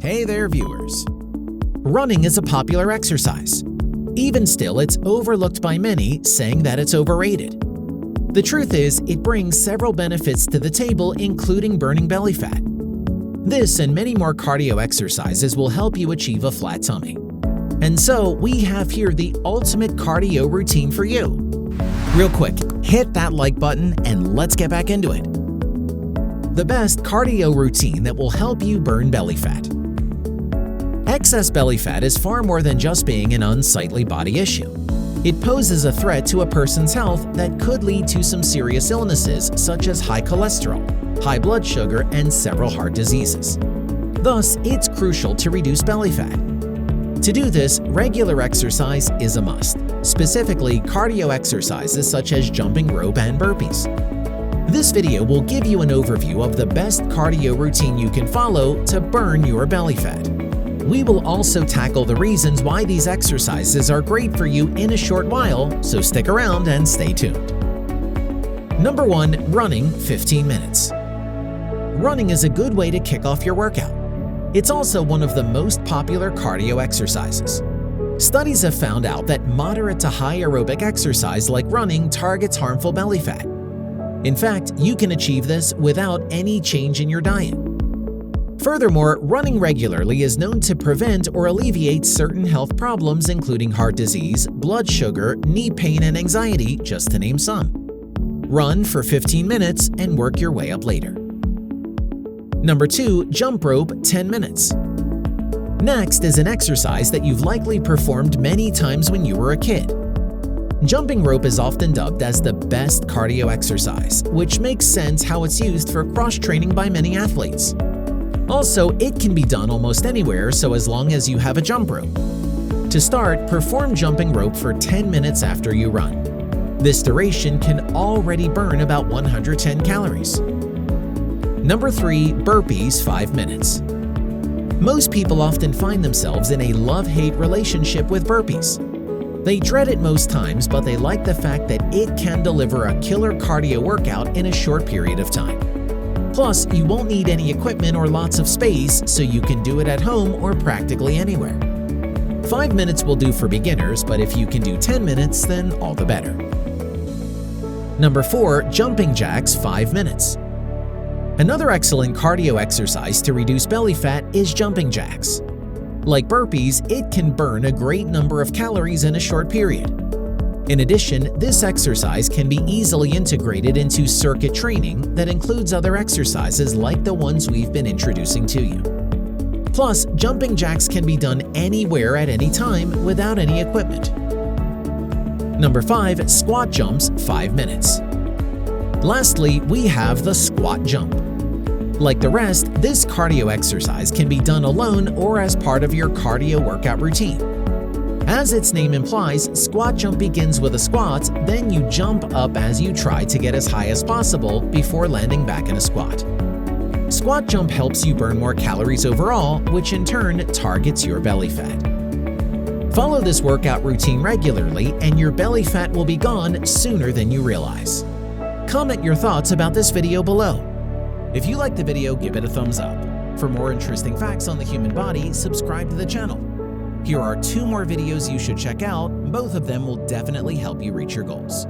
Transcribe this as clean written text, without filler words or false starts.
Hey there, viewers! Running is a popular exercise. Even still, it's overlooked by many, saying that it's overrated. The truth is, it brings several benefits to the table, including burning belly fat. This and many more cardio exercises will help you achieve a flat tummy. And so, we have here the ultimate cardio routine for you. Real quick, hit that like button and let's get back into it. The best cardio routine that will help you burn belly fat. Excess belly fat is far more than just being an unsightly body issue. It poses a threat to a person's health that could lead to some serious illnesses such as high cholesterol, high blood sugar, and several heart diseases. Thus, it's crucial to reduce belly fat. To do this, regular exercise is a must, specifically cardio exercises such as jumping rope and burpees. This video will give you an overview of the best cardio routine you can follow to burn your belly fat. We will also tackle the reasons why these exercises are great for you in a short while, so stick around and stay tuned. Number 1. Running 15 minutes. Running is a good way to kick off your workout. It's also one of the most popular cardio exercises. Studies have found out that moderate to high aerobic exercise like running targets harmful belly fat. In fact, you can achieve this without any change in your diet. Furthermore, running regularly is known to prevent or alleviate certain health problems including heart disease, blood sugar, knee pain, and anxiety, just to name some. Run for 15 minutes and work your way up later. Number 2. Jump rope 10 minutes. Next is an exercise that you've likely performed many times when you were a kid. Jumping rope is often dubbed as the best cardio exercise, which makes sense how it's used for cross-training by many athletes. Also, it can be done almost anywhere, so as long as you have a jump rope. To start, perform jumping rope for 10 minutes after you run. This duration can already burn about 110 calories. Number 3. Burpees 5 minutes. Most people often find themselves in a love-hate relationship with burpees. They dread it most times, but they like the fact that it can deliver a killer cardio workout in a short period of time. Plus, you won't need any equipment or lots of space, so you can do it at home or practically anywhere. 5 minutes will do for beginners, but if you can do 10 minutes, then all the better. Number 4. Jumping jacks 5 minutes. Another excellent cardio exercise to reduce belly fat is jumping jacks. Like burpees, it can burn a great number of calories in a short period. In addition, this exercise can be easily integrated into circuit training that includes other exercises like the ones we've been introducing to you. Plus, jumping jacks can be done anywhere at any time without any equipment. Number 5. Squat jumps 5 minutes. Lastly, we have the squat jump. Like the rest, this cardio exercise can be done alone or as part of your cardio workout routine. As its name implies, squat jump begins with a squat, then you jump up as you try to get as high as possible before landing back in a squat. Squat jump helps you burn more calories overall, which in turn targets your belly fat. Follow this workout routine regularly and your belly fat will be gone sooner than you realize. Comment your thoughts about this video below. If you liked the video, give it a thumbs up. For more interesting facts on the human body, subscribe to the channel. Here are 2 more videos you should check out. Both of them will definitely help you reach your goals.